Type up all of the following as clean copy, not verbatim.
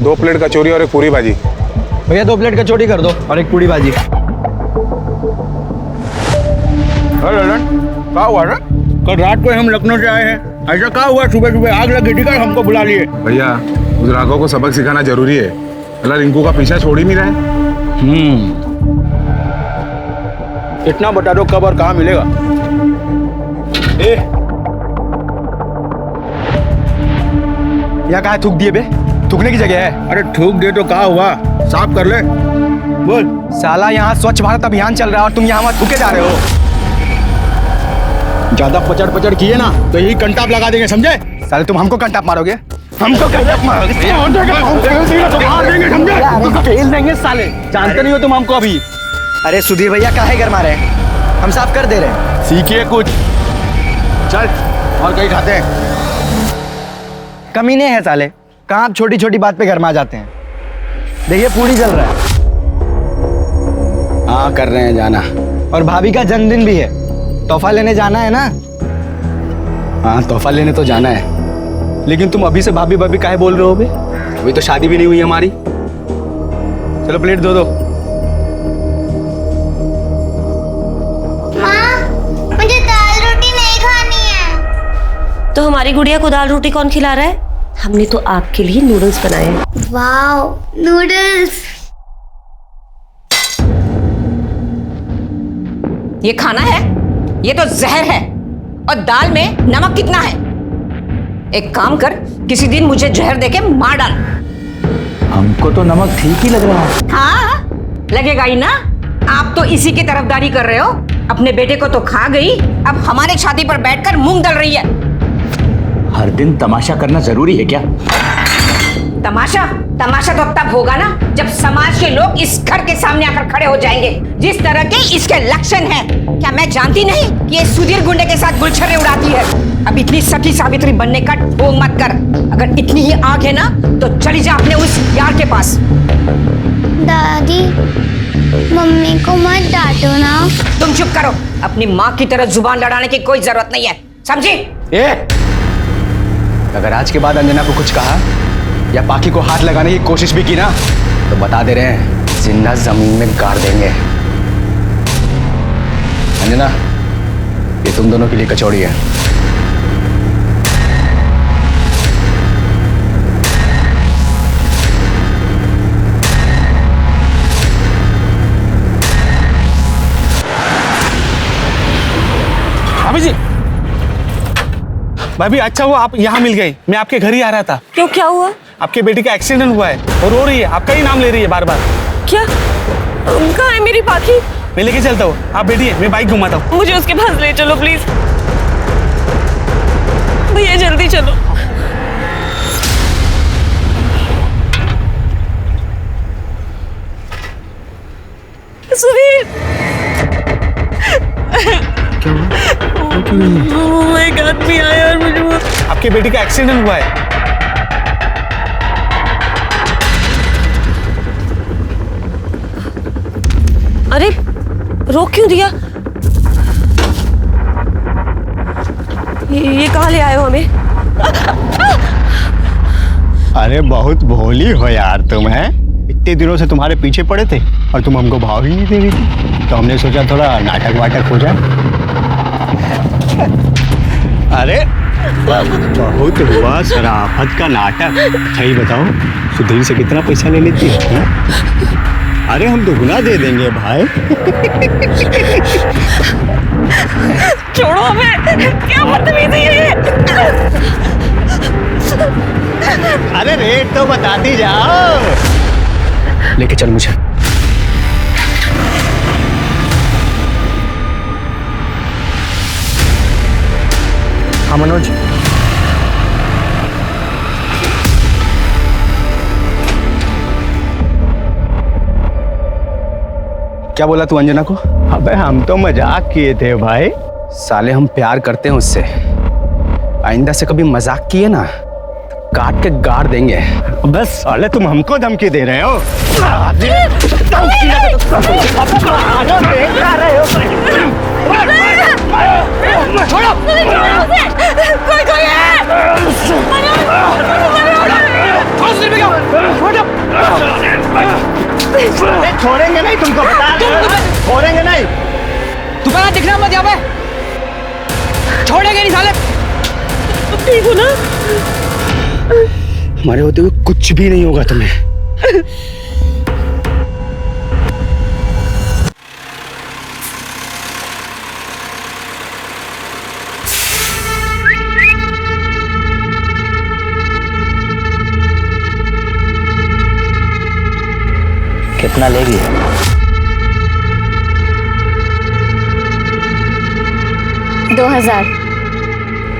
2 plate कचौरी और एक पूरी भाजी। भैया 2 प्लेट कचौड़ी कर दो और एक पूरी भाजी। क्या हुआ ना? कल रात को हम लखनऊ से आए हैं, ऐसा क्या हुआ? सुबह सुबह आग लगी थी, हमको बुला लिए। भैया उस राघव को सबक सिखाना जरूरी है, अल्लाह रिंकू का पीछा छोड़ ही नहीं रहा है। इतना बता दो कब और कहाँ मिलेगा। यहाँ कहाँ थूक दिए बे? थूकने की जगह है। अरे थूक दे तो क्या हुआ, साफ कर ले। बोल। साला यहाँ स्वच्छ भारत अभियान चल रहा है और तुम यहाँ थूके जा रहे हो। ज्यादा पचड़ पचड़ किए ना तो यही कंटाप लगा देंगे, समझे? साले तुम हमको कंटाप मारोगे? हमको कंटाप मारोगे? फेल देंगे साले, जानते नहीं हो तुम हमको अभी। अरे सुधीर भैया काहे घर मारे हैं, हम साफ कर दे रहे हैं। सीखिए कुछ, चल और कहीं खाते हैं। कमीने हैं साले, कहाँ आप छोटी छोटी बात पे घर में आ जाते हैं। देखिए पूरी जल रहा है। हाँ कर रहे हैं जाना। और भाभी का जन्मदिन भी है, तोहफा लेने जाना है ना? हाँ तोहफा लेने तो जाना है। लेकिन तुम अभी से भाभी भाभी काहे बोल रहे हो बे? अभी तो शादी भी नहीं हुई हमारी। चलो प्लेट दो। माँ, मुझे दाल रोटी नहीं खानी है। तो हमारी गुड़िया को दाल रोटी कौन खिला रहा है? हमने तो आपके लिए नूडल्स बनाए हैं। Wow, noodles. ये खाना है? ये तो जहर है। और दाल में नमक कितना है? एक काम कर, किसी दिन मुझे जहर देके मार डाल। हमको तो नमक ठीक ही लग रहा है। हाँ लगेगा ही ना, आप तो इसी की तरफदारी कर रहे हो। अपने बेटे को तो खा गई, अब हमारे छाती पर बैठकर मूंग दल रही है। हर दिन तमाशा करना जरूरी है क्या? तमाशा तमाशा तो तब होगा ना जब समाज के लोग इस घर के सामने आकर खड़े हो जाएंगे। जिस तरह के इसके लक्षण हैं, क्या मैं जानती नहीं कि ये सुधीर गुंडे के साथ गुलछर्रे उड़ाती है? अब इतनी सती सावित्री बनने का ढोंग मत कर। अगर इतनी ही आग है ना तो चली जा अपने उस यार के पास। दादी, मम्मी को मत डांटो ना। तुम चुप करो, अपनी माँ की तरह जुबान लड़ाने की कोई जरूरत नहीं है, समझी? अगर आज के बाद अंजना को कुछ कहा या पाखी को हाथ लगाने की कोशिश भी की ना तो बता दे रहे हैं, जिंदा जमीन में गाड़ देंगे। अंजना, ये तुम दोनों के लिए कचौड़ी है। भाभी जी, भाभी अच्छा हुआ आप यहाँ मिल गई। मैं आपके घर ही आ रहा था। क्यों, क्या हुआ? आपके बेटी का एक्सीडेंट हुआ है और रो रही है, आपका ही नाम ले रही है बार बार। क्या? कहाँ है मेरी पाखी? मैं लेके चलता हूँ, आप बैठिए, मैं बाइक घुमाता हूँ। मुझे उसके पास ले चलो प्लीज। भैया जल्दी चलो। सुधीर, वो एक आदमी आया और मुझे आपके बेटी का एक्सीडेंट हुआ है। अरे रोक क्यों दिया? ये कहाँ ले आए हो हमें? अरे बहुत भोली हो यार तुम, हैं? इतने दिनों से तुम्हारे पीछे पड़े थे और तुम हमको भाव ही नहीं दे रही थी, तो हमने सोचा थोड़ा नाटक वाटक हो जाए। अरे बहुत हुआ शराफत का नाटक। सही बताओ, सुधीर से कितना पैसा ले लेती है? अरे हम दुगना दे देंगे भाई। छोड़ो हमें, क्या बदतमीजी है ये? अरे रेट तो बताती जाओ। लेके चल मुझे। हाँ मनोज, क्या बोला तू अंजना को? अबे हम तो मजाक किए थे भाई। साले हम प्यार करते हैं उससे, आइंदा से कभी मजाक किए ना काट के गाड़ देंगे। बस साले तुम हमको धमकी दे रहे हो। कोई है? छोड़ेंगे नहीं तुमको, बता छोड़ेंगे नहीं। दोबारा दिखना मत यहाँ पे, छोड़ेंगे नहीं साले। ठीक हो ना? हमारे होते हुए कुछ भी नहीं होगा तुम्हें। कितना लेगी? 2000।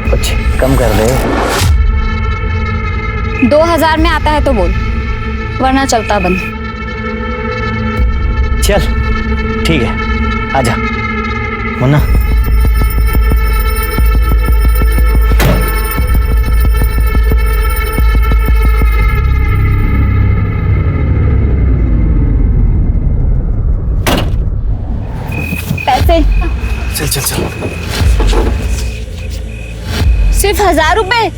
कुछ कम कर दे। 2000 में आता है तो बोल, वरना चलता बंद। चल ठीक है, आजा मुन्ना। पैसे चल चल चल। सिर्फ 1000 रुपए?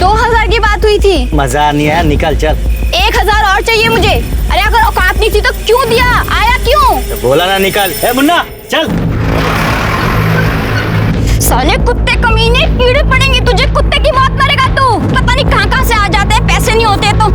2000 की बात हुई थी। मजा नहीं आया, निकल चल। 1000 और चाहिए मुझे। अरे अगर औकात नहीं थी तो क्यों दिया, आया क्यों? तो बोला ना निकल। ए मुन्ना चल। साले कुत्ते कमीने, कीड़े पड़ेंगे तुझे, कुत्ते की मौत मरेगा तू। पता नहीं कहां कहां से आ जाते हैं, पैसे नहीं होते तो।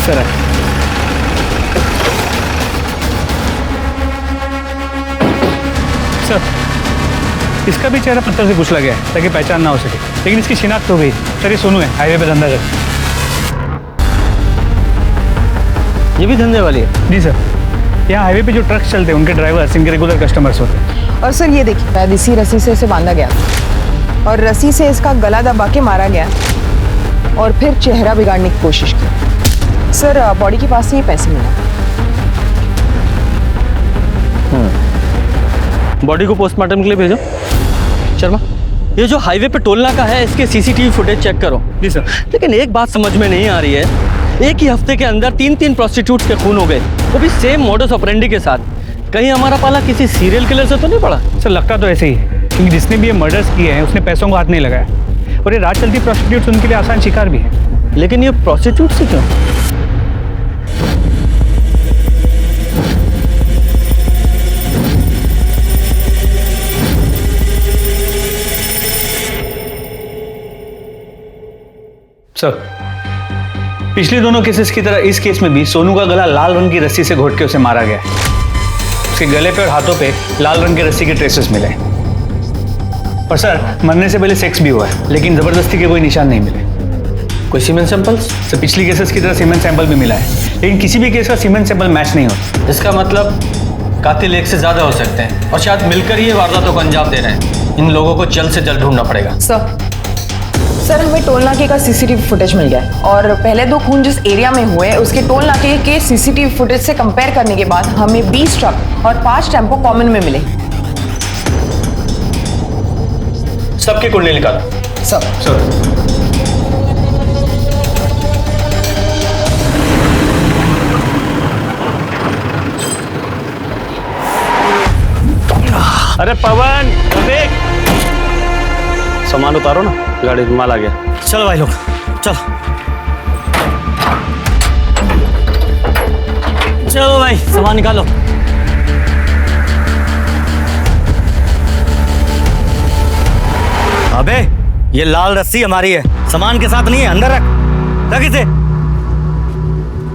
सर सर, इसका भी चेहरा पत्थर से कुचला गया है ताकि पहचान ना हो सके, लेकिन इसकी शिनाख्त हो गई। सर ये सोनू है, हाईवे पे धंधा करता है। ये भी धंधे वाली है? जी सर, यहाँ हाईवे पे जो ट्रक चलते हैं उनके ड्राइवर्स इनके रेगुलर कस्टमर्स होते हैं। और सर ये देखिए, शायद इसी रस्सी से इसे बांधा गया और रस्सी से इसका गला दबा के मारा गया और फिर चेहरा बिगाड़ने की कोशिश की। सर बॉडी के पास से ये पैसे मिला। बॉडी को पोस्टमार्टम के लिए भेजो। शर्मा, ये जो हाईवे पे टोल नाका है इसके सीसीटीवी फुटेज चेक करो। जी सर। लेकिन एक बात समझ में नहीं आ रही है, एक ही हफ्ते के अंदर 3 प्रोस्टिट्यूट्स के खून हो गए, वो भी सेम मॉडस ऑपरेंडी के साथ। कहीं हमारा पाला किसी सीरियल किलर से तो नहीं पड़ा? सर लगता तो ऐसे ही है, क्योंकि जिसने भी ये मर्डर्स किए हैं उसने पैसों को हाथ नहीं लगाया, और ये रात चलती प्रोस्टिट्यूट्स उनके लिए आसान शिकार भी है। लेकिन ये प्रोस्टिट्यूट से क्यों? सर पिछले दोनों केसेस की तरह इस केस में भी सोनू का गला लाल रंग की रस्सी से घोट के उसे मारा गया। उसके गले पे और हाथों पे लाल रंग की रस्सी के ट्रेसेस मिले। और सर मरने से पहले सेक्स भी हुआ है, लेकिन जबरदस्ती के कोई निशान नहीं मिले। कोई सीमेंट सैंपल्स? सर पिछली केसेस की तरह सीमेंट सैंपल भी मिला है, लेकिन किसी भी केस का सीमेंट सैंपल मैच नहीं होता। इसका मतलब कातिल एक से ज्यादा हो सकते हैं और शायद मिलकर ही ये वारदातों को अंजाम दे रहे हैं। इन लोगों को जल्द से जल्द ढूंढना पड़ेगा। सर हमें टोल नाके का सीसीटीवी फुटेज मिल गया है और पहले 2 खून जिस एरिया में हुए उसके टोल नाके के सीसीटीवी फुटेज से कंपेयर करने के बाद हमें 20 ट्रक और 5 टेम्पो कॉमन में मिले। सबकी कुंडली निकालो। सर अरे पवन, देख, सामान उतारो ना, गाड़ी में माल आ गया। चलो भाई लोग, चलो चलो भाई, सामान निकालो। अबे ये लाल रस्सी हमारी है, सामान के साथ नहीं है, अंदर रख इसे।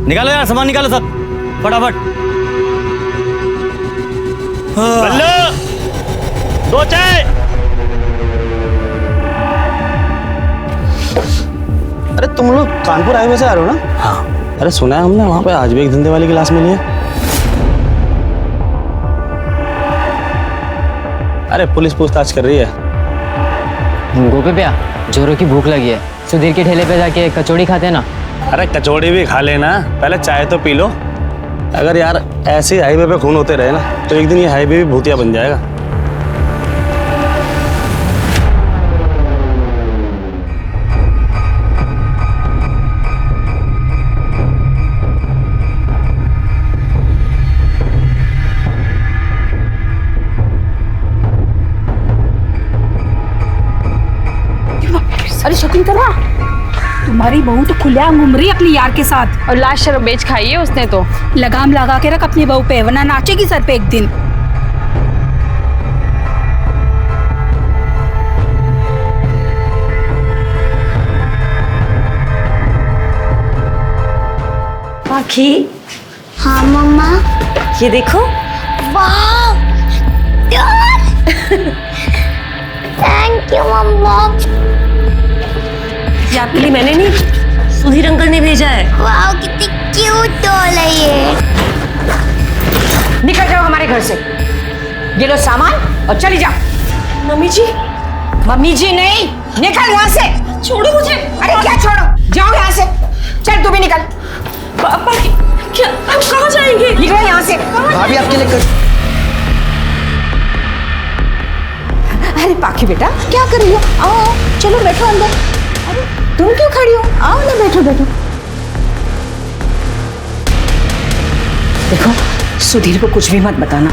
निकालो यार, सामान निकालो सब फटाफट। बल्लू 2 चाय। अरे तुम लोग कानपुर हाईवे से आ रहे हो ना? हाँ। अरे सुना है हमने वहाँ पे आज भी एक धंधे वाली की लाश मिली है। अरे पुलिस पूछताछ कर रही है। गोपे भैया, जोरों की भूख लगी है, सुधीर के ठेले पे जाके कचौड़ी खाते हैं ना, अरे कचौड़ी भी खा लेना, पहले चाय तो पी लो। अगर यार ऐसे हाईवे पे खून होते रहे ना तो एक दिन ये हाईवे भी भूतिया बन जाएगा। अरे शकुंतला, तुम्हारी बहू तो खुलेआम घूम रही है अपनी यार के साथ। और लास्ट शराब बेच खाई है उसने तो। लगाम लगा के रख अपनी बहू पे, वरना नाचेगी सर पे एक दिन। पाखी, हाँ मम्मा। ये देखो। वाह, थैंक यू मम्मा। ये आपके लिए मैंने नहीं, सुधीर अंकल ने भेजा है। वाह, कितनी क्यूट डॉल है ये। निकल जाओ हमारे घर से, ये लो सामान और चली जाओ। मम्मी जी। मम्मी जी नहीं, निकल यहाँ से। छोड़ो मुझे। अरे क्या छोड़ो, जाओ यहाँ से। चल तू भी निकल। पापा क्या, हम कहाँ जाएंगे? निकलो यहाँ से। भाभी आपके लिए अरे पाखी बेटा, क्या कर रही हो? आओ चलो बैठो अंदर। अरे तुम क्यों खड़ी हो? आओ ना, बैठो बैठो। देखो सुधीर को कुछ भी मत बताना,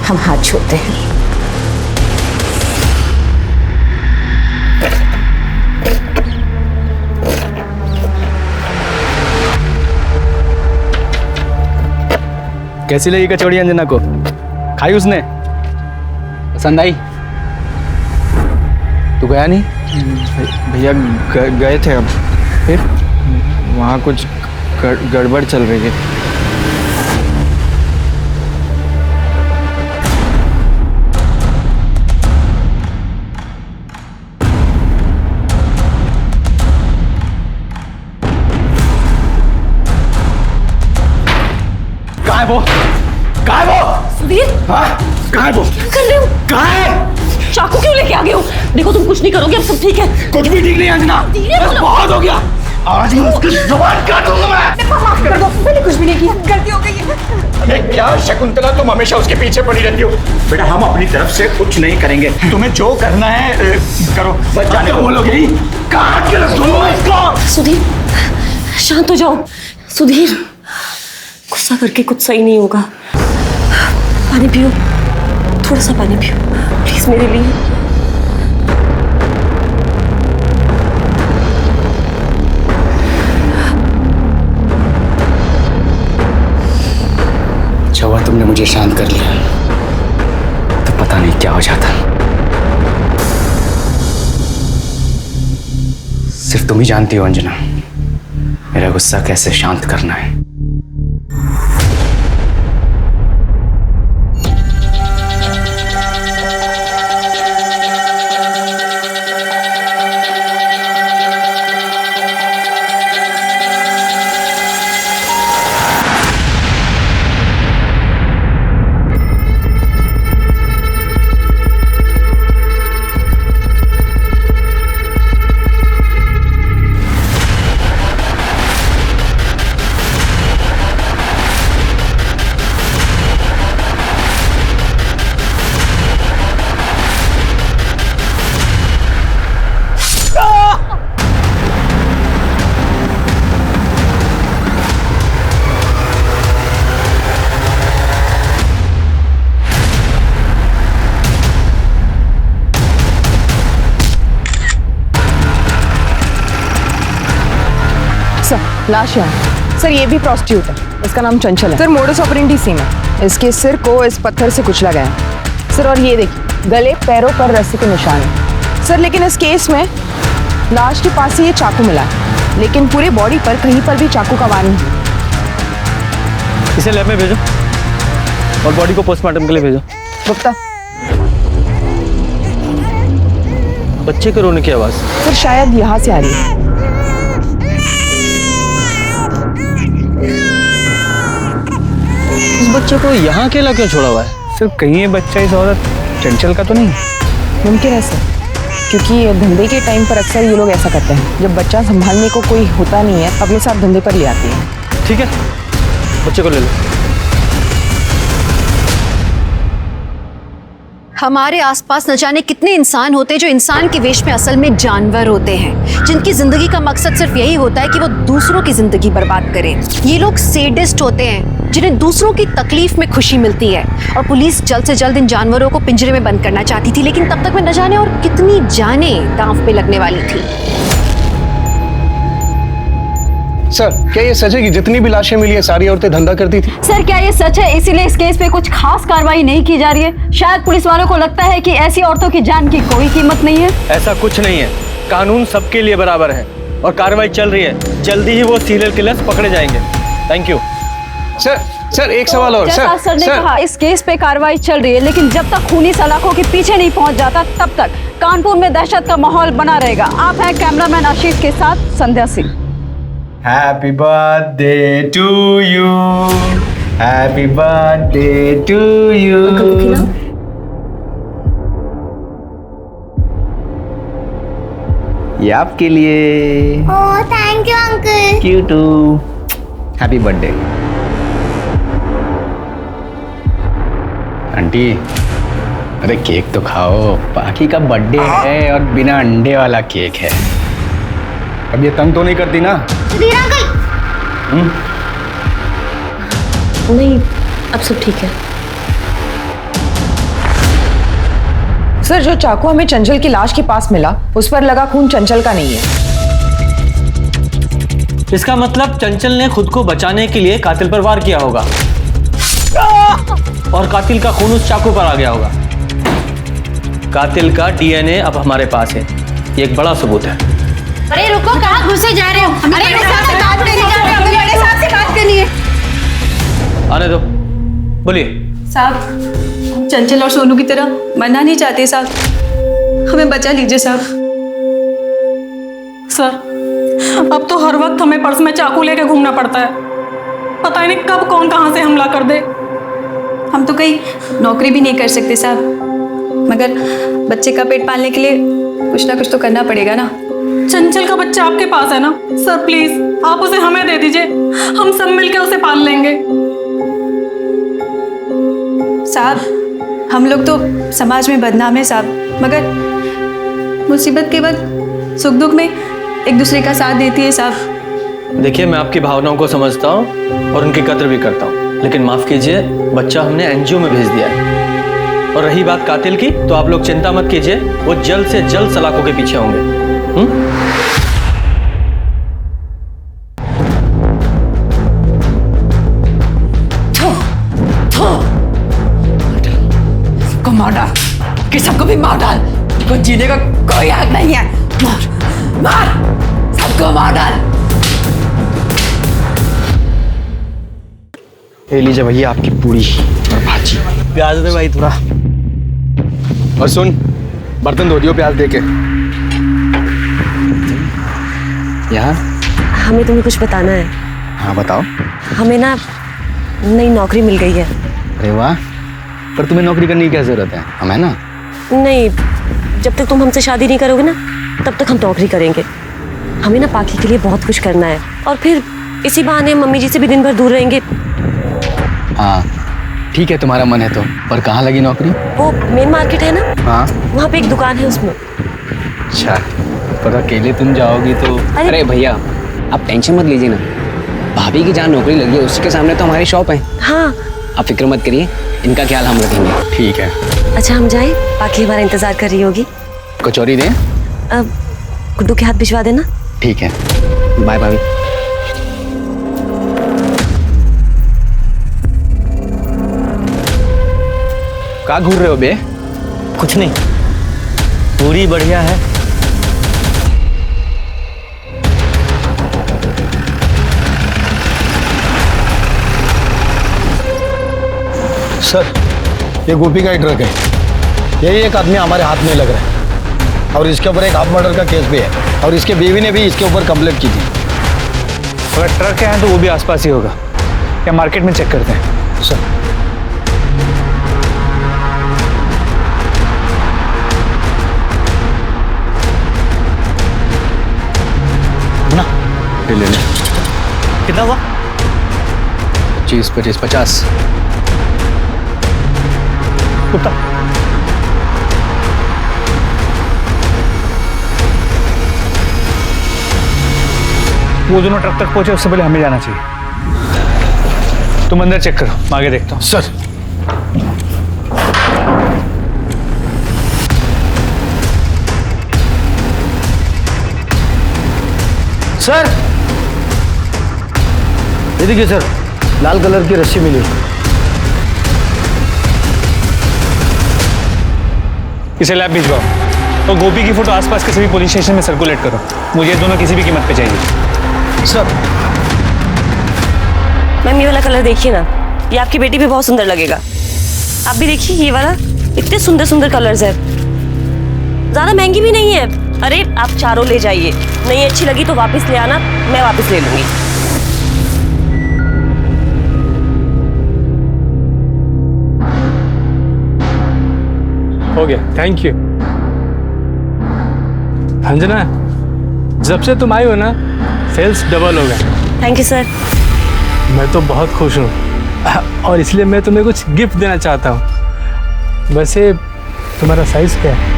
हम हाथ छोड़ते हैं। कैसी लगी कचौड़ी अंजना को? खाई उसने? पसंद आई? तू गया नहीं? भैया गए थे, अब फिर वहाँ कुछ गड़बड़ चल रही है। कहाँ है वो? कहाँ है वो? सुधीर, हाँ? कहाँ है वो? क्या कर रहे हो? कहाँ है? चाकू क्यों लेके आ गए हो? देखो तुम कुछ नहीं करोगे, अब सब ठीक है। कुछ भी ठीक नहीं अंजना, बस बहुत हो गया। आज मैं उसकी जुबान काटूंगा मैं। माफ कर दो, मैंने कुछ भी नहीं किया, गलती हो गई है। अरे क्या शकुंतला, तुम हमेशा उसके पीछे पड़ी रहती हो। बेटा हम अपनी तरफ से कुछ नहीं करेंगे, तुम्हें जो करना है करो। बस जाने को बोलोगे, काट के रख दूंगा इसको। सुधीर शांत हो जाओ। सुधीर, गुस्सा करके कुछ सही नहीं होगा। पानी पियो, थोड़ा सा पानी पियो प्लीज मेरे लिए। अच्छा हुआ तुमने मुझे शांत कर लिया, तो पता नहीं क्या हो जाता। सिर्फ तुम ही जानती हो अंजना, मेरा गुस्सा कैसे शांत करना है। लाश यहाँ। सर ये भी प्रोस्टिट्यूट है, इसका नाम चंचल है। सर मोडस ऑपरेंडी सेम है, इसके सिर को इस पत्थर से कुचला गया है। सर और ये देखिए गले पैरों पर रस्सी के निशान है। सर लेकिन इस केस में लाश के पास ही ये चाकू मिला है, लेकिन पूरे बॉडी पर कहीं पर भी चाकू का वार नहीं। इसे लैब में भेजो और बॉडी को पोस्टमार्टम के लिए भेजो। गुप्ता, बच्चे के रोने की आवाज। सर शायद यहाँ से आ रही है। इस बच्चे को यहाँ अकेला क्यों छोड़ा हुआ है? सिर्फ कहीं ये बच्चा इस औरत चंचल का तो नहीं? मुमकिन है सर। क्योंकि धंधे के टाइम पर अक्सर ये लोग ऐसा करते हैं, जब बच्चा संभालने को कोई होता नहीं है अपने साथ धंधे पर ले आते हैं। ठीक है, बच्चे को ले लो। हमारे आसपास न जाने कितने इंसान होते हैं जो इंसान के वेश में असल में जानवर होते हैं, जिनकी जिंदगी का मकसद सिर्फ यही होता है कि वो दूसरों की जिंदगी बर्बाद करें। ये लोग सेडिस्ट होते हैं जिन्हें दूसरों की तकलीफ में खुशी मिलती है। और पुलिस जल्द से जल्द इन जानवरों को पिंजरे में बंद करना चाहती थी, लेकिन तब तक में न जाने और कितनी जानें दांव पे लगने वाली थी। सर, क्या ये सच है कि जितनी भी लाशें मिली है सारी औरतें धंधा करती थी? सर, क्या ये सच है? इसीलिए इस केस पे कुछ खास कार्रवाई नहीं की जा रही है। शायद पुलिस वालों को लगता है कि ऐसी औरतों की जान की कोई कीमत नहीं है। ऐसा कुछ नहीं है, कानून सबके लिए बराबर है और कार्रवाई चल रही है। जल्दी ही वो सीरियल किलर्स पकड़े जाएंगे। Thank you. सर एक सवाल और। जैसा सर ने कहा, इस केस पे कार्रवाई चल रही है, लेकिन जब तक खूनी सलाखों के पीछे नहीं पहुंच जाता तब तक कानपुर में दहशत का माहौल बना रहेगा। आप हैं कैमरामैन आशीष के साथ Sandhya Singh. Happy birthday to you, happy birthday to you. ये आपके लिए। Oh thank you uncle. क्यू टू। Happy birthday aunty. अरे केक तो खाओ, पाखी का बर्थडे है और बिना अंडे वाला केक है। अब ये तंग तो नहीं करती ना? सुधीर अंकल। नहीं, अब सब ठीक है। सर, जो चाकू हमें चंचल की लाश के पास मिला उस पर लगा खून चंचल का नहीं है। इसका मतलब चंचल ने खुद को बचाने के लिए कातिल पर वार किया होगा और कातिल का खून उस चाकू पर आ गया होगा। कातिल का डीएनए अब हमारे पास है, ये एक बड़ा सबूत है। अरे रुको, कहाँ घुसे जा रहे हो? अरे बड़े साहब से बात करनी है, हमें बड़े साहब से बात करनी है। आने दो, बोलिए। साहब, हम चंचल और सोनू की तरह मरना नहीं चाहते साहब, हमें बचा लीजिए साहब। सर, अब तो हर वक्त हमें पर्स में चाकू लेके घूमना पड़ता है। पता ही नहीं कब कौन कहाँ से हमला कर दे। हम तो कहीं नौकरी भी नहीं कर सकते साहब, मगर बच्चे का पेट पालने के लिए कुछ ना कुछ तो करना पड़ेगा ना। चंचल का बच्चा आपके पास है ना सर, प्लीज आप उसे हमें दे दीजिए, हम सब मिलके उसे पाल लेंगे। साहब, हम लोग तो समाज में बदनाम है साहब, मगर मुसीबत के वक्त सुख दुख में एक दूसरे का साथ देती है साहब। देखिए, मैं आपकी भावनाओं को समझता हूँ और उनकी कद्र भी करता हूँ, लेकिन माफ कीजिए, बच्चा हमने एनजीओ में भेज दिया है। और रही बात कातिल की, तो आप लोग चिंता मत कीजिए, वो जल्द से जल्द सलाखों के पीछे होंगे। सबको मार डाल, कि सबको भी मार डाल, को जीने का कोई हक नहीं है। मार मार, सबको मार डाल। ले लीजिए भैया आपकी पूरी और भाजी। प्याज दे भाई थोड़ा। और सुन, बर्तन धो दियो प्याज दे के। यहाँ हमें तुम्हें कुछ बताना है। हाँ बताओ। हमें ना नई नौकरी मिल गई है। अरे वाह, पर तुम्हें नौकरी करने की क्या जरूरत है? हम है ना। नहीं, जब तक तुम हमसे शादी नहीं करोगे ना तब तक हम नौकरी करेंगे। हमें ना पाखी के लिए बहुत कुछ करना है और फिर इसी बहाने मम्मी जी से भी दिन भर दूर रहेंगे। हाँ ठीक है, तुम्हारा मन है तो। पर कहाँ लगी नौकरी? वो मेन मार्केट है ना, हाँ वहाँ पे एक दुकान है उसमें। अच्छा, पर अकेले तुम जाओगी तो? अरे भैया आप टेंशन मत लीजिए ना, भाभी की जहाँ नौकरी लगी है उसके सामने तो हमारी शॉप है। हाँ, आप फिक्र मत करिए, इनका ख्याल हम रखेंगे। ठीक है। अच्छा हम जाए, पाखी हमारा इंतजार कर रही होगी। कचौरी दें? अब गुड्डू के हाथ भिजवा देना। ठीक है, बाय भाभी। कहाँ घूर रहे हो बे? कुछ नहीं, पूरी बढ़िया है। सर, ये गोपी का ही ट्रक है। यही एक आदमी हमारे हाथ में लग रहा है और इसके ऊपर एक हाफ मर्डर का केस भी है और इसके बीवी ने भी इसके ऊपर कंप्लेंट की थी। अगर ट्रक है तो वो भी आसपास ही होगा, या मार्केट में चेक करते हैं। सर ये ले ले। कितना हुआ? 25, 25, 50। कुत्ता वो दोनों ट्रक तक पहुंचे उससे पहले हमें जाना चाहिए। तुम अंदर चेक करो, मैं आगे देखता हूँ। सर सर ये देखिए सर, लाल कलर की रस्सी मिली। इसे लैब भिजवाओ और गोपी की फोटो आसपास के सभी पुलिस स्टेशन में सर्कुलेट करो। मुझे ये दोनों किसी भी कीमत पे चाहिए। सर मैम ये वाला कलर देखिए ना, ये आपकी बेटी पे बहुत सुंदर लगेगा। आप भी देखिए ये वाला, इतने सुंदर सुंदर कलर्स है, ज्यादा महंगी भी नहीं है। अरे आप चारों ले जाइए, नहीं अच्छी लगी तो वापस ले आना, मैं वापस ले लूंगी। हो गया, थैंक यू। अंजना, जब से तुम आई हो ना, सेल्स डबल हो गया। Thank you sir. मैं तो बहुत खुश हूँ और इसलिए मैं तुम्हें कुछ गिफ्ट देना चाहता हूँ। वैसे तुम्हारा साइज क्या है?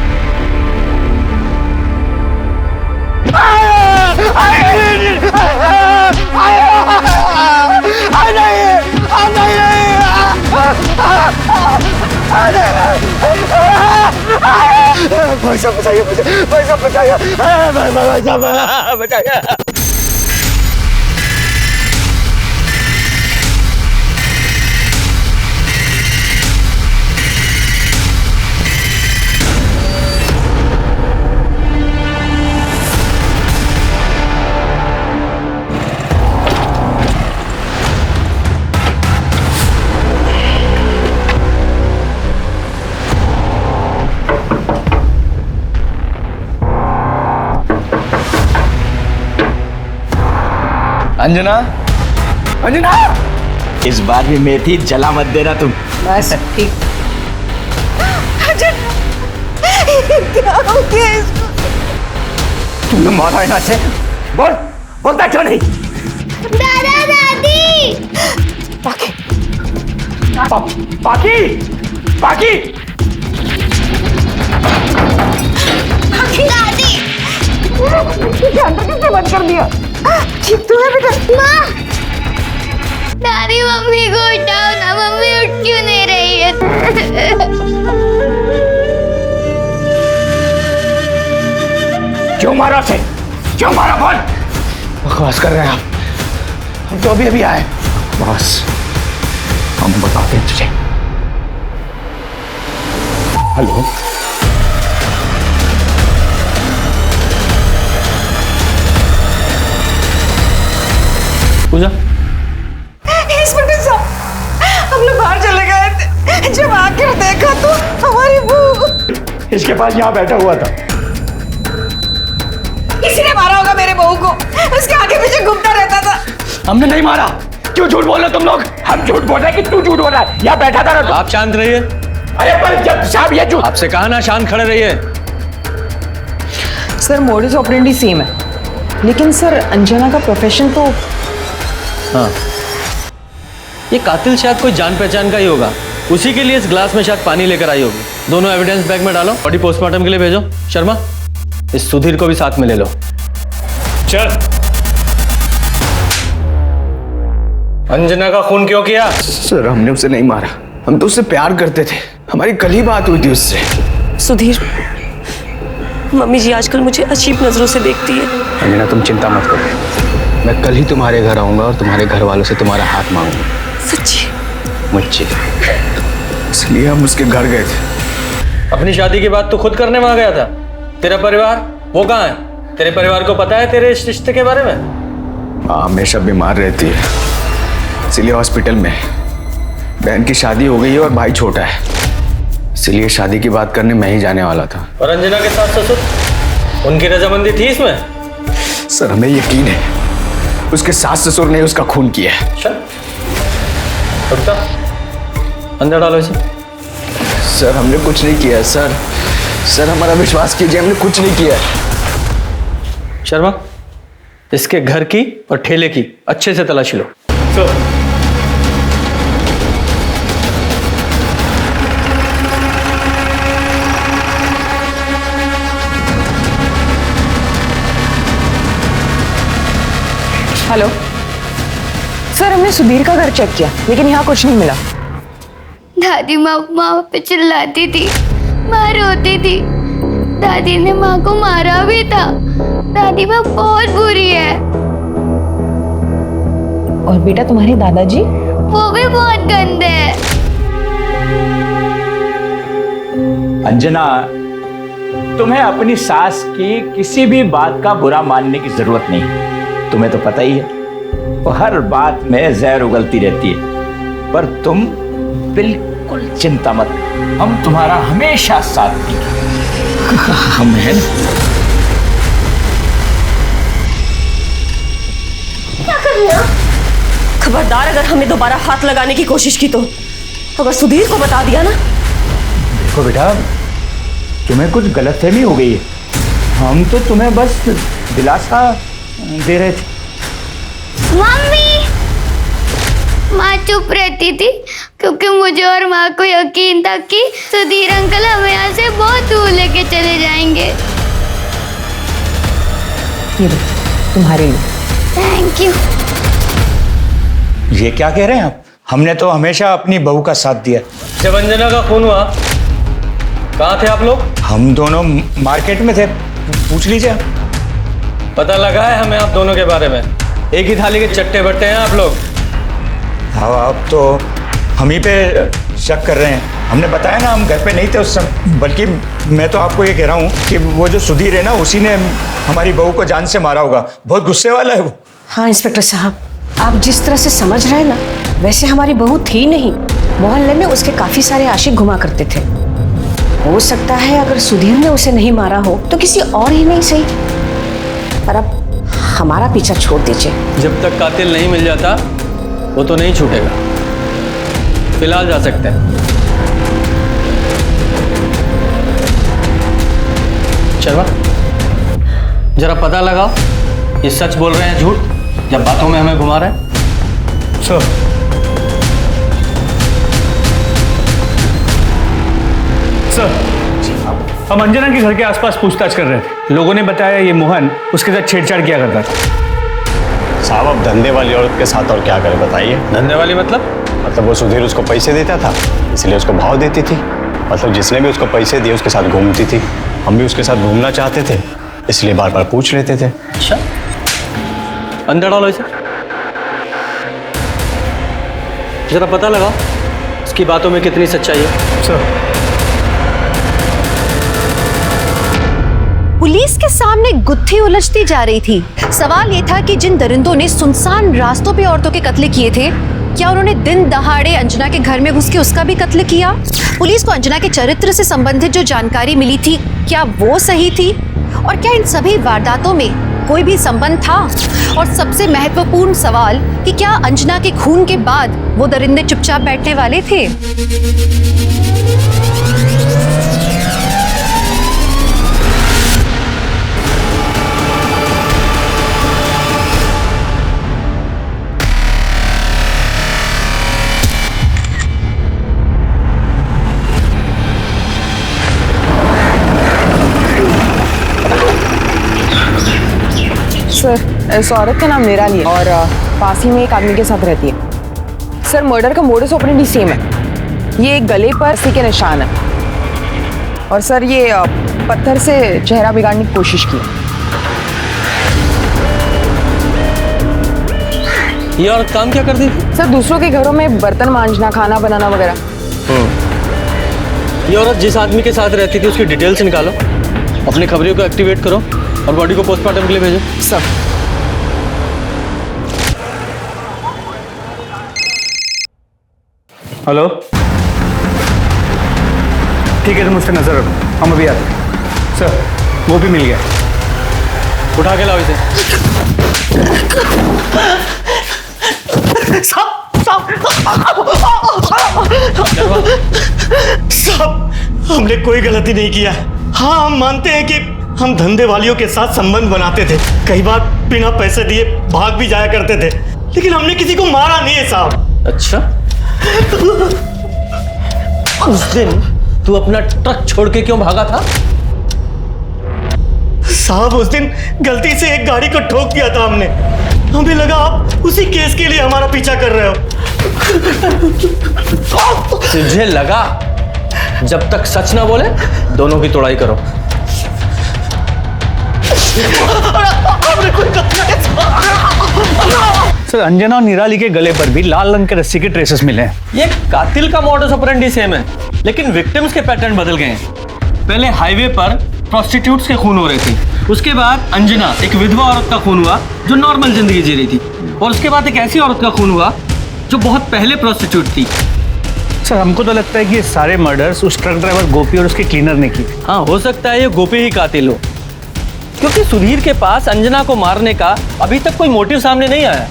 पैसा बचाइए, पैसा बचाइए, बचाइए। अंजना, अंजना, इस बार भी मेथी जला मत देना तुम। बस ठीक। क्या हो गया इसको? तुमने मारा यहाँ से? बोल, बोलता क्यों नहीं? दादा दादी। पाकी, पाकी, पाकी, दादी। अंदर किसने बंद कर दिया? ठीक तो है बेटा? माँ, दादी मम्मी को उठाओ ना, मम्मी उठ क्यों नहीं रही है? क्यों मारा उसे? क्यों मारा? बोल। बकवास कर रहे हैं आप। हम तो अभी अभी आए। बस हम बताते हैं तुझे। हेलो, पूजा, इंस्पेक्टर साहब, हम लोग बाहर चले गए थे, जब आकर देखा तो हमारी बहू इसके पास यहाँ बैठा हुआ था। किसी ने मारा होगा मेरे बहू को, उसके आगे पीछे घूमता रहता था। हमने नहीं मारा। क्यों झूठ बोल रहे हो तुम लोग? हम झूठ बोल रहे हैं कि तू झूठ बोल रहा है? यहाँ बैठा था ना। आप शांत रहिए। अरे पर जब साहब ये झूठ। आपसे कहा ना शांत खड़े रहिए। सर मोडिस ऑपरेंडी सेम है, लेकिन सर अंजना का प्रोफेशन तो। हाँ, ये कातिल शायद कोई जान पहचान का ही होगा, उसी के लिए इस ग्लास में शायद पानी लेकर आई होगी। दोनों एविडेंस बैग में डालो, बॉडी पोस्टमार्टम के लिए भेजो। शर्मा, इस सुधीर को भी साथ में ले लो। चल। अंजना का खून क्यों किया? सर हमने उसे नहीं मारा, हम तो उससे प्यार करते थे। हमारी कल ही बात हुई थी उससे। सुधीर, मम्मी जी आजकल मुझे अजीब नजरों से देखती है। अंजना तुम चिंता मत करो, मैं कल ही तुम्हारे घर आऊंगा और तुम्हारे घर वालों से तुम्हारा हाथ मांगूंगा। सच्ची? मुझे इसलिए हम उसके घर गए थे। अपनी शादी की बात तो खुद करने वहां गया था। तेरा परिवार वो कहाँ है? तेरे परिवार को पता है तेरे इस रिश्ते के बारे में? माँ हमेशा बीमार रहती है, इसलिए हॉस्पिटल में। बहन की शादी हो गई है और भाई छोटा है, इसलिए शादी की बात करने मैं ही जाने वाला था। और अंजना के सास ससुर, उनकी रजामंदी थी इसमें? सर हमें यकीन है उसके सास ससुर ने उसका खून किया है। अंदर डालो इसे। सर हमने कुछ नहीं किया है सर। सर हमारा विश्वास कीजिए, हमने कुछ नहीं किया है। शर्मा, इसके घर की और ठेले की अच्छे से तलाशी लो। सर हेलो सर, हमने सुधीर का घर चेक किया लेकिन यहाँ कुछ नहीं मिला। दादी माँ पे चिल्लाती थी, माँ रोती थी। दादी ने माँ को मारा भी था। दादी माँ बहुत बुरी है। और बेटा तुम्हारे दादाजी? वो भी बहुत गंदे हैं। अंजना, तुम्हें अपनी सास की किसी भी बात का बुरा मानने की जरूरत नहीं। तुम्हें तो पता ही है वो हर बात में जहर उगलती रहती है, पर तुम बिल्कुल चिंता मत, हम तुम्हारा हमेशा साथ देंगे। हम हैं ना। क्या कर रहे हो? खबरदार अगर हमें दोबारा हाथ लगाने की कोशिश की तो, अगर सुधीर को बता दिया ना। देखो बेटा, तुम्हें कुछ गलतफहमी हो गई है। हम तो तुम्हें बस दिलासा दे रहे थे। मम्मी, माँ चुप रहती थी क्योंकि मुझे और माँ को यकीन था कि सुधीर अंकल हमें यहाँ से बहुत दूर लेके चले जाएंगे। ये तुम्हारे लिए। Thank you. ये क्या कह रहे हैं आप? हमने तो हमेशा अपनी बहू का साथ दिया। जब अंजना का खून हुआ कहाँ थे आप लोग? हम दोनों मार्केट में थे, पूछ लीजिए आप। पता लगा है हमें आप दोनों के बारे में। एक ही थाली के चट्टे बट्टे हैं आप लोग। हाँ, आप तो हम ही पे शक कर रहे हैं। हमने बताया ना, हम घर पे नहीं थे उस समय। बल्कि मैं तो आपको ये कह रहा हूँ कि वो जो सुधीर है ना, उसी ने हमारी बहू को जान से मारा होगा। बहुत गुस्से वाला है वो। हाँ इंस्पेक्टर साहब, आप जिस तरह से समझ रहे हैं ना, वैसे हमारी बहू थी नहीं। मोहल्ले में उसके काफी सारे आशिक घुमा करते थे। हो सकता है अगर सुधीर ने उसे नहीं मारा हो तो किसी और ही नहीं सही। पर अब हमारा पीछा छोड़ दीजिए। जब तक कातिल नहीं मिल जाता वो तो नहीं छूटेगा। फिलहाल जा सकते हैं। शर्मा, जरा पता लगाओ ये सच बोल रहे हैं झूठ जब बातों में हमें घुमा रहे हैं। सर, हम अंजना के घर के आसपास पूछताछ कर रहे थे। लोगों ने बताया ये मोहन उसके साथ छेड़छाड़ किया करता था। साहब, अब धंधे वाली औरत के साथ और क्या करें बताइए? धंधे वाली मतलब वो सुधीर उसको पैसे देता था, इसलिए उसको भाव देती थी। मतलब जिसने भी उसको पैसे दिए उसके साथ घूमती थी। हम भी उसके साथ घूमना चाहते थे, इसलिए बार बार पूछ लेते थे। अच्छा, अंदर डालो इसे। जरा पता लगाओ इसकी बातों में कितनी सच्चाई है। सर, पुलिस के सामने गुत्थी उलझती जा रही थी। सवाल ये था कि जिन दरिंदों ने सुनसान रास्तों पे औरतों के कत्ल किए थे, क्या उन्होंने दिन दहाड़े अंजना के घर में घुस के उसका भी कत्ल किया? पुलिस को अंजना के चरित्र से संबंधित जो जानकारी मिली थी, क्या वो सही थी? और क्या इन सभी वारदातों में कोई भी संबंध था? और सबसे महत्वपूर्ण सवाल कि क्या अंजना के खून के बाद वो दरिंदे चुपचाप बैठने वाले थे? सर, इस औरत का नाम निराली है और पास ही में एक आदमी के साथ रहती है। सर, मर्डर का मोडस ऑपरेंडी सेम है। ये गले पर रस्सी के निशान है और सर ये पत्थर से चेहरा बिगाड़ने की कोशिश की। ये औरत काम क्या करती थी? सर, दूसरों के घरों में बर्तन मांजना, खाना बनाना वगैरह। ये औरत जिस आदमी के साथ रहती थी उसकी डिटेल्स निकालो, अपनी खबरों को एक्टिवेट करो और बॉडी को पोस्टमार्टम के लिए भेजो। सर, हेलो, ठीक है, तुम उस पर नजर रखो, हम अभी आते हैं। सर, वो भी मिल गया। उठा के लाओ इसे। साहब, हमने कोई गलती नहीं किया। हाँ, हम मानते हैं कि हम धंधे वालियों के साथ संबंध बनाते थे, कई बार बिना पैसे दिए भाग भी जाया करते थे, लेकिन हमने किसी को मारा नहीं है साहब। अच्छा, उस दिन तू अपना ट्रक छोड़ के क्यों भागा था? साहब उस दिन गलती से एक गाड़ी को ठोक दिया था हमने, हमें लगा आप उसी केस के लिए हमारा पीछा कर रहे हो। तुझे लगा? जब तक सच ना बोले दोनों की तोड़ाई करो। सर, अंजना और निराली के गले पर भी लाल रंग के रस्सी के ट्रेसेस मिले हैं। ये कातिल का मॉडस ऑपरेंडी सेम है, लेकिन विक्टिम्स के पैटर्न बदल गए हैं। पहले हाईवे पर प्रोस्टिट्यूट्स के खून हो रहे थे, उसके बाद अंजना एक विधवा औरत का खून हुआ जो नॉर्मल जिंदगी जी रही थी, और उसके बाद एक ऐसी औरत का खून हुआ जो बहुत पहले प्रोस्टिट्यूट थी। सर, हमको तो लगता है कि ये सारे मर्डर्स उस ट्रक ड्राइवर गोपी और उसके क्लीनर ने की। हाँ, हो सकता है ये गोपी ही कातिल हो, क्योंकि सुधीर के पास अंजना को मारने का अभी तक कोई मोटिव सामने नहीं आया,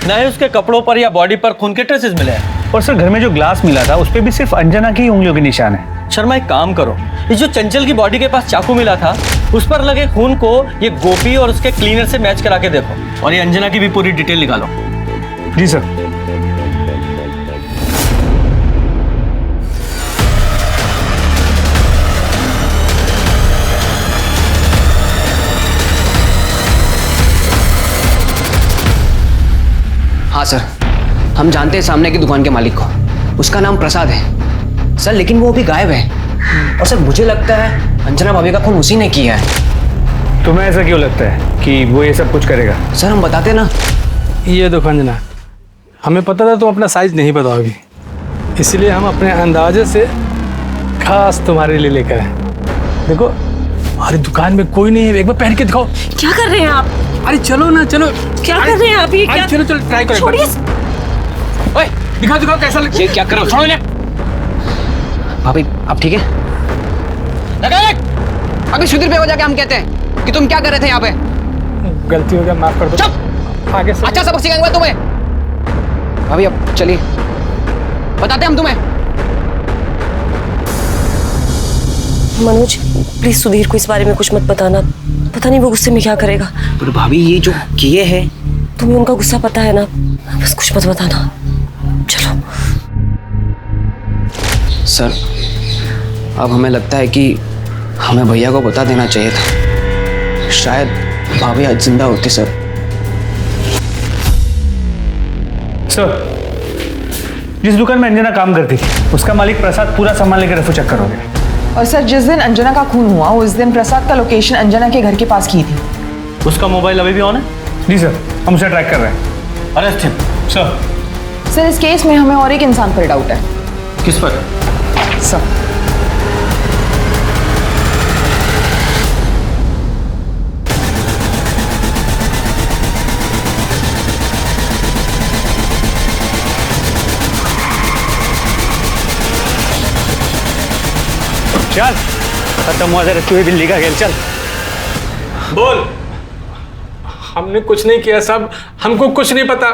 न ही उसके कपड़ों पर या बॉडी पर खून के ट्रेसेस मिले हैं। और सर, घर में जो ग्लास मिला था उस पे भी सिर्फ अंजना की उंगलियों के निशान है। शर्मा, एक काम करो, इस जो चंचल की बॉडी के पास चाकू मिला था उस पर लगे खून को ये गोपी और उसके क्लीनर से मैच करा के देखो, और ये अंजना की भी पूरी डिटेल निकालो। जी सर। हाँ सर, हम जानते हैं सामने की दुकान के मालिक को, उसका नाम प्रसाद है सर, लेकिन वो अभी गायब है। और सर मुझे लगता है अंजना भाभी का खून उसी ने किया है। तुम्हें ऐसा क्यों लगता है कि वो ये सब कुछ करेगा? सर हम बताते ना। ये देखो अंजना, हमें पता था तुम अपना साइज नहीं बताओगी, इसलिए हम अपने अंदाजे से खास तुम्हारे लिए लेकर आए। देखो हमारी दुकान में कोई नहीं है, एक बार पहन के दिखाओ। क्या कर रहे हैं आप? अरे चलो ना, चलो। क्या कर रहे हैं आप? ये क्या? चलो चलो ट्राई करो। छोड़िए। ओए दिखाओ दिखाओ कैसा लगता है। ये क्या कर रहे हो? छोड़ो इन्हें। भाभी आप ठीक है? अभी सुधीर पे हो जाके हम कहते हैं कि तुम क्या कर रहे थे यहाँ पे? गलती हो गया, माफ कर दो। चुप। आगे से अच्छा सबक सिखाएंगे तुम्हें। भाभी अब चलिए, बताते हम तुम्हें। मनोज, प्लीज सुधीर को इस बारे में कुछ मत बताना, पता नहीं वो गुस्से में क्या करेगा। पर भाभी ये जो किए हैं, तुम्हें उनका गुस्सा पता है ना, बस कुछ मत बताना। चलो। सर अब हमें लगता है कि हमें भैया को बता देना चाहिए था, शायद भाभी आज जिंदा होती। सर जिस दुकान में अंजना काम करती थी उसका मालिक प्रसाद पूरा सामान लेकर रफू चक्कर हो गया। और सर जिस दिन अंजना का खून हुआ उस दिन प्रसाद का लोकेशन अंजना के घर के पास की थी। उसका मोबाइल अभी भी ऑन है? जी सर, हम उसे ट्रैक कर रहे हैं। Arrest him. सर इस केस में हमें और एक इंसान पर डाउट है। किस पर? सर चल, खत्म हुआ जरा, तू बिल्ली का खेल। चल बोल। हमने कुछ नहीं किया साहब, हमको कुछ नहीं पता।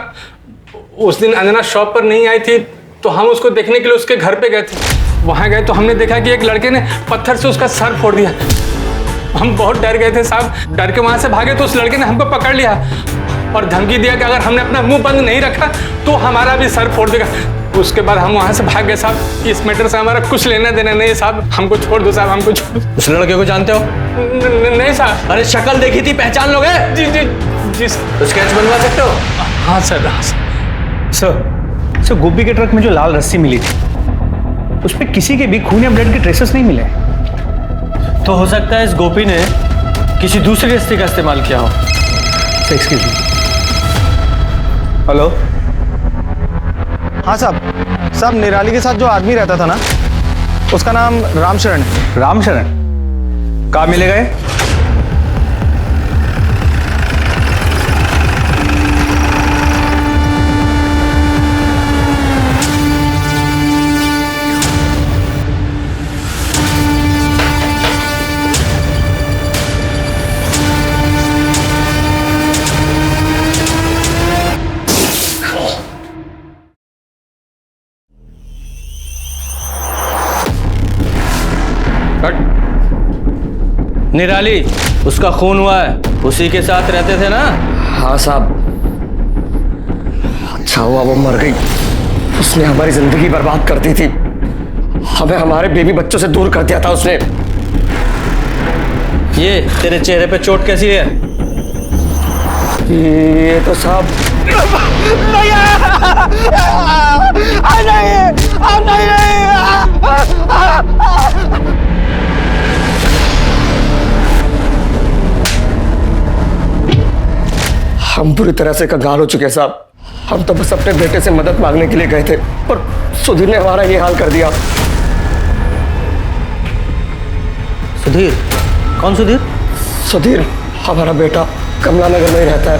उस दिन अंजना शॉप पर नहीं आई थी तो हम उसको देखने के लिए उसके घर पे गए थे। वहाँ गए तो हमने देखा कि एक लड़के ने पत्थर से उसका सर फोड़ दिया। हम बहुत डर गए थे साहब, डर के वहाँ से भागे तो उस लड़के ने हमको पकड़ लिया और धमकी दिया कि अगर हमने अपना मुंह बंद नहीं रखा तो हमारा भी सर फोड़ देगा। उसके बाद हम वहाँ से भाग गए साहब। इस मैटर से हमारा कुछ लेना देना नहीं साहब, हमको छोड़ दो साहब, हमको छोड़। उस लड़के को जानते हो? नहीं साहब। अरे शक्ल देखी थी, पहचान लोगे? जी जी जी। तो स्केच बनवा सकते हो? हाँ सर। सर, गोपी के ट्रक में जो लाल रस्सी मिली थी उस पर किसी के भी खून या ब्लड के ट्रेसेस नहीं मिले। तो हो सकता है इस गोपी ने किसी दूसरी रस्सी का इस्तेमाल किया हो। Excuse me. हेलो। हाँ साहब, निराली के साथ जो आदमी रहता था ना, उसका नाम रामशरण है। रामशरण? कहाँ मिलेगा ये? निराली, उसका खून हुआ है, उसी के साथ रहते थे ना? हाँ साहब। अच्छा हुआ वो मर गई, उसने हमारी जिंदगी बर्बाद कर दी थी, हमें हमारे बेबी बच्चों से दूर कर दिया था उसने। ये तेरे चेहरे पे चोट कैसी है? ये तो साहब हम पूरी तरह से कंगाल हो चुके हैं साहब। हम तो बस अपने बेटे से मदद मांगने के लिए गए थे, पर सुधीर ने हमारा ये हाल कर दिया। सुधीर? कौन सुधीर? सुधीर हमारा बेटा कमला नगर में ही रहता है,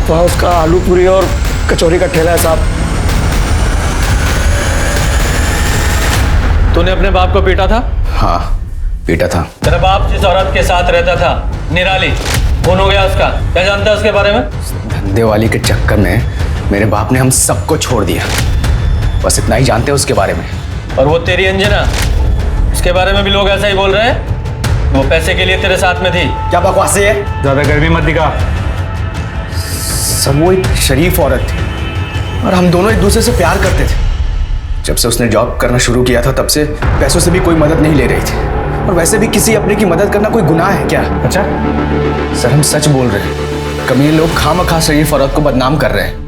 वहाँ उसका आलू पूरी और कचौरी का ठेला है साहब। तूने अपने बाप को पीटा था? हाँ, पीटा था। तेरा बाप जिस औरत के साथ रहता था, निराली, खून हो गया उसका, क्या जानता है उसके बारे में? धंधे वाली के चक्कर में मेरे बाप ने हम सबको छोड़ दिया, बस इतना ही जानते हैं उसके बारे में। और वो तेरी अंजना, इसके बारे में भी लोग ऐसा ही बोल रहे हैं, वो पैसे के लिए तेरे साथ में थी। क्या बकवास है? ज्यादा गर्मी मत दिखा। सब वो एक शरीफ औरत थी और हम दोनों एक दूसरे से प्यार करते थे। जब से उसने जॉब करना शुरू किया था तब से पैसों से भी कोई मदद नहीं ले रही थी, और वैसे भी किसी अपने की मदद करना कोई गुनाह है क्या? अच्छा सर, हम सच बोल रहे हैं, कमीने लोग खामखा शरीफ औरत को बदनाम कर रहे हैं।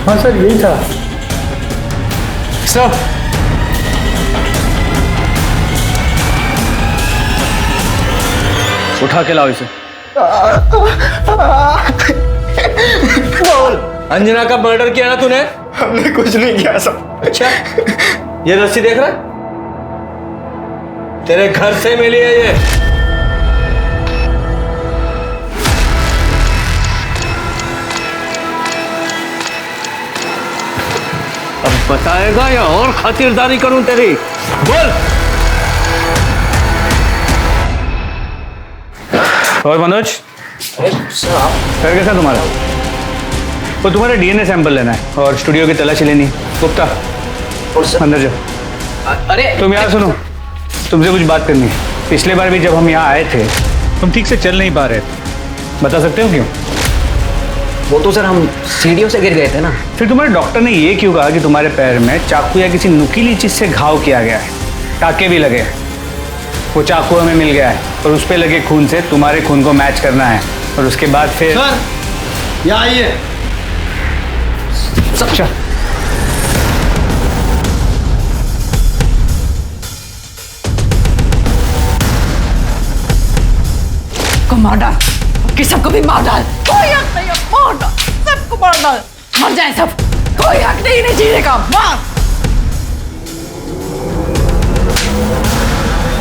हाँ सर, यही था सर। उठा के लाओ इसे। बोल। अंजना का मर्डर किया ना तूने? हमने कुछ नहीं किया सब। अच्छा, ये रस्सी देख रहा है? तेरे घर से मिली है ये। अब बताएगा या और खातिरदारी करूं तेरी? बोल। और मनोज, सर कैसा तुम्हारा? वो तुम्हारा डीएनए सैंपल लेना है और स्टूडियो की तलाशी लेनी है। गुप्ता, अंदर जाओ। अरे तुम यार सुनो, तुमसे कुछ बात करनी है। पिछले बार भी जब हम यहाँ आए थे तुम ठीक से चल नहीं पा रहे थे, बता सकते हो क्यों? वो तो सर हम सीढ़ियों से गिर गए थे ना। फिर तुम्हारे डॉक्टर ने ये क्यों कहा कि तुम्हारे पैर में चाकू या किसी नुकीली चीज से घाव किया गया है, टाके भी लगे हैं? वो चाकू हमें मिल गया है और उस पे लगे खून से तुम्हारे खून को मैच करना है, और उसके बाद फिर सर यहाँ आइए। अच्छा, को मार डाल, कि सबको भी मार डाल। कोई हक नहीं है, मार डाल, सबको मार डाल, मर जाए सब, कोई हक नहीं जीने का, मार।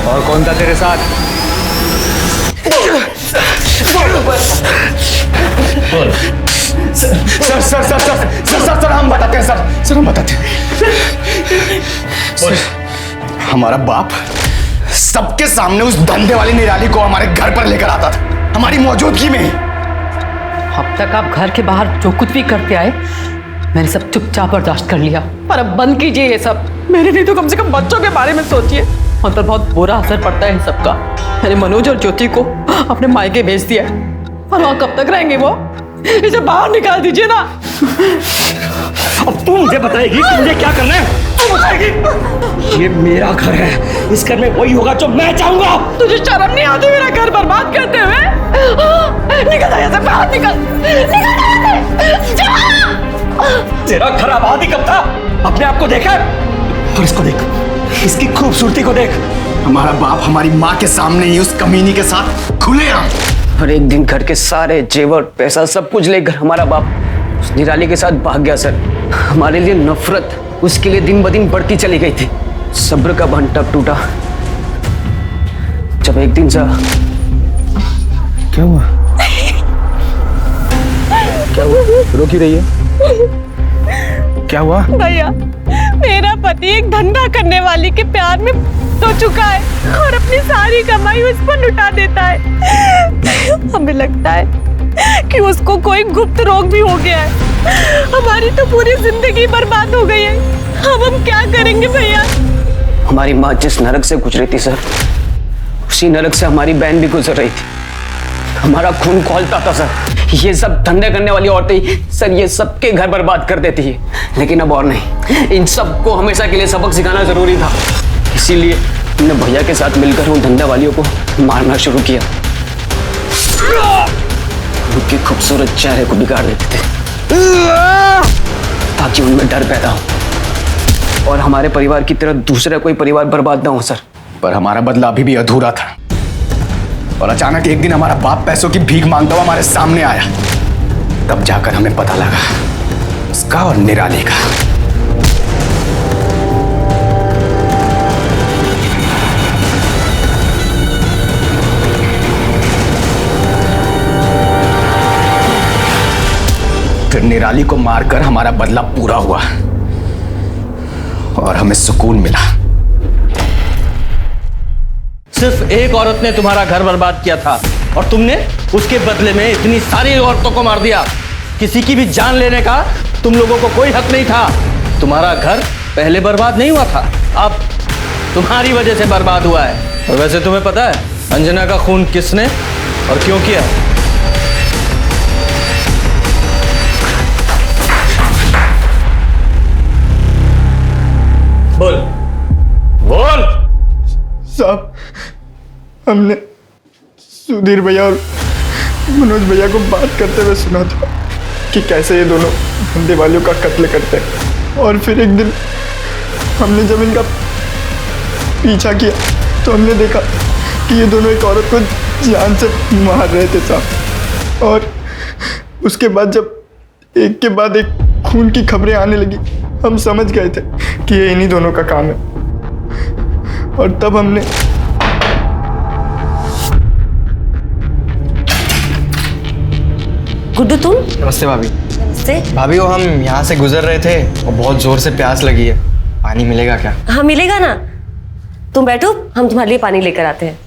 और कौन था तेरे साथ? Sir sir sir sir sir sir sir हम बताते हैं सर हम बताते हैं। सर, हमारा बाप सबके सामने उस धंधे वाली निराली को हमारे घर पर लेकर आता था, हमारी मौजूदगी में। अब तक आप घर के बाहर जो कुछ भी करते आए, मैंने सब चुपचाप बर्दाश्त कर लिया, पर अब बंद कीजिए ये सब। मेरे नहीं तो कम से कम बच्चों के बारे में सोचिए। उन पर बहुत बुरा असर पड़ता है इन सबका। मैंने मनोज और ज्योति को अपने मायके भेज दिया है, और वहाँ कब तक रहेंगे वो? इसे बाहर निकाल दीजिए ना। अब तू मुझे बताएगी कि मुझे क्या करना है? तू बताएगी? ये मेरा घर है, इस घर में वही होगा जो मैं चाहूंगा। तुझे शर्म नहीं आती मेरा घर बर्बाद करते हुए? निकल जा यहाँ से, बाहर निकल, निकल जा। तेरा घर आबादी कब था? अपने आप को देखा? और इसको देख, इसकी खूबसूरती को देख। हमारा बाप हमारी माँ के सामने ही उस कमीनी के साथ खुलेआम, और एक दिन घर के सारे जेवर पैसा सब कुछ लेकर हमारा बाप उस निराली के साथ भाग गया सर। हमारे लिए नफरत उसके लिए दिन ब दिन बढ़ती चली गई थी। सब्र का बांध टूटा जब एक दिन सा। क्या हुआ? क्या हुआ? रो क्यों रही है? क्या हुआ? भैया, मेरा पति एक धंधा करने वाली के प्यार में तो चुका है और अपनी सारी कमाई उस पर लुटा देता है। हमें लगता है कि उसको कोई गुप्त रोग भी हो गया है। हमारी तो पूरी जिंदगी बर्बाद हो गई है। अब हम क्या करेंगे भैया? हमारी माँ जिस नरक से गुजरी थी सर, उसी नरक से हमारी बहन भी गुजर रही थी। हमारा खून खौलता था सर। ये सब धंधे करने वाली औरतें सर ये सबके घर बर्बाद कर देती है, लेकिन अब और नहीं। इन सबको हमेशा के लिए सबक सिखाना जरूरी था। इसीलिए हमने भैया के साथ मिलकर उन धंधे वालियों को मारना शुरू किया। उनके खूबसूरत चेहरे को बिगाड़ देते थे ताकि उनमें डर पैदा हो और हमारे परिवार की तरह दूसरा कोई परिवार बर्बाद ना हो सर। पर हमारा बदला अभी भी अधूरा था और अचानक एक दिन हमारा बाप पैसों की भीख मांगता हुआ हमारे सामने आया। तब जाकर हमें पता लगा उसका और निराली का। फिर निराली को मारकर हमारा बदला पूरा हुआ और हमें सुकून मिला। सिर्फ एक औरत ने तुम्हारा घर बर्बाद किया था और तुमने उसके बदले में इतनी सारी औरतों को मार दिया। किसी की भी जान लेने का तुम लोगों को कोई हक नहीं था। तुम्हारा घर पहले बर्बाद नहीं हुआ था, अब तुम्हारी वजह से बर्बाद हुआ है। और वैसे तुम्हें पता है अंजना का खून किसने और क्यों किया? बोल बोल। साहब, हमने सुधीर भैया और मनोज भैया को बात करते हुए सुना था कि कैसे ये दोनों धंधे वालों का कत्ल करते हैं। और फिर एक दिन हमने जब इनका पीछा किया तो हमने देखा कि ये दोनों एक औरत को जान से मार रहे थे साहब। और उसके बाद जब एक के बाद एक खून की खबरें आने लगी, हम समझ गए थे कि ये इन्हीं दोनों का काम है। और तब हमने गुड्डू तुम? नमस्ते भाभी। नमस्ते भाभी, वो हम यहाँ से गुजर रहे थे और बहुत जोर से प्यास लगी है। पानी मिलेगा क्या? हाँ मिलेगा ना, तुम बैठो, हम तुम्हारे लिए पानी लेकर आते हैं।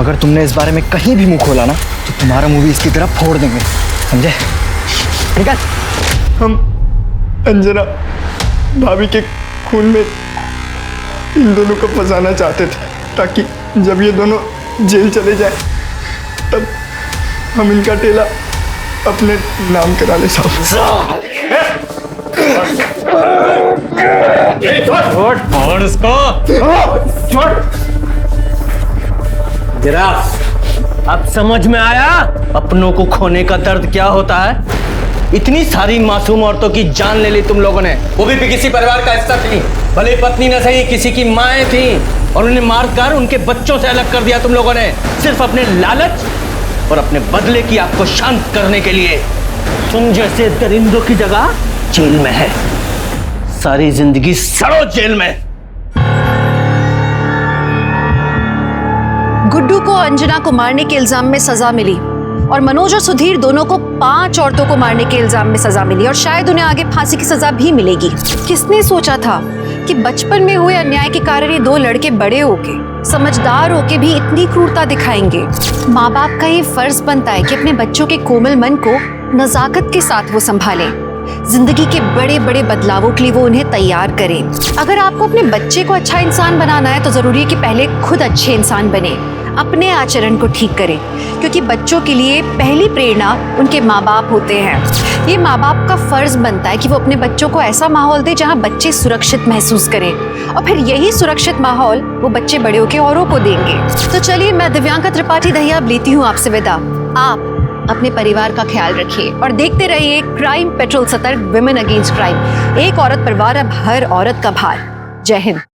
अगर तुमने इस बारे में कहीं भी मुंह खोला ना तो तुम्हारा मुंह भी इसकी तरह फोड़ देंगे, समझे? ठीक है? हम अंजना भाभी के खून में इन दोनों को फंसाना चाहते थे ताकि जब ये दोनों जेल चले जाए तब हम इनका टेला अपने नाम करा ले साहब। छोड़ उसको। जरा अब समझ में आया अपनों को खोने का दर्द क्या होता है? इतनी सारी मासूम औरतों की जान ले ली तुम लोगों ने, वो भी किसी परिवार का हिस्सा थी, भले पत्नी न सही किसी की माएँ थी, और उन्हें मारकर उनके बच्चों से अलग कर दिया तुम लोगों ने, सिर्फ अपने लालच और अपने बदले की आग को शांत करने के लिए। तुम जैसे दरिंदों की जगह जेल में है, सारी जिंदगी सड़ो जेल में। गुड्डू को अंजना को मारने के इल्जाम में सजा मिली और मनोज और सुधीर दोनों को 5 औरतों को मारने के इल्जाम में सजा मिली और शायद उन्हें आगे फांसी की सजा भी मिलेगी। किसने सोचा था कि बचपन में हुए अन्याय के कारण ये 2 लड़के बड़े होके समझदार होके भी इतनी क्रूरता दिखाएंगे। माँ बाप का ये फर्ज बनता है कि अपने बच्चों के कोमल मन को नजाकत के साथ वो संभालें, जिंदगी के बड़े बड़े बदलावों के लिए वो उन्हें तैयार करें। अगर आपको अपने बच्चे को अच्छा इंसान बनाना है तो जरूरी है कि पहले खुद अच्छे इंसान बने, अपने आचरण को ठीक करें, क्योंकि बच्चों के लिए पहली प्रेरणा उनके माँ बाप होते हैं। ये माँ बाप का फर्ज बनता है कि वो अपने बच्चों को ऐसा माहौल दे जहाँ बच्चे सुरक्षित महसूस करें, और फिर यही सुरक्षित माहौल वो बच्चे बड़े होकर औरों को देंगे। तो चलिए, मैं दिव्यांका त्रिपाठी दहिया अब लेती हूँ आपसे विदा। आप अपने परिवार का ख्याल रखिए और देखते रहिए क्राइम पेट्रोल, सतर्क, विमेन अगेंस्ट क्राइम। एक औरत पर वार, अब हर औरत का भार। जय हिंद।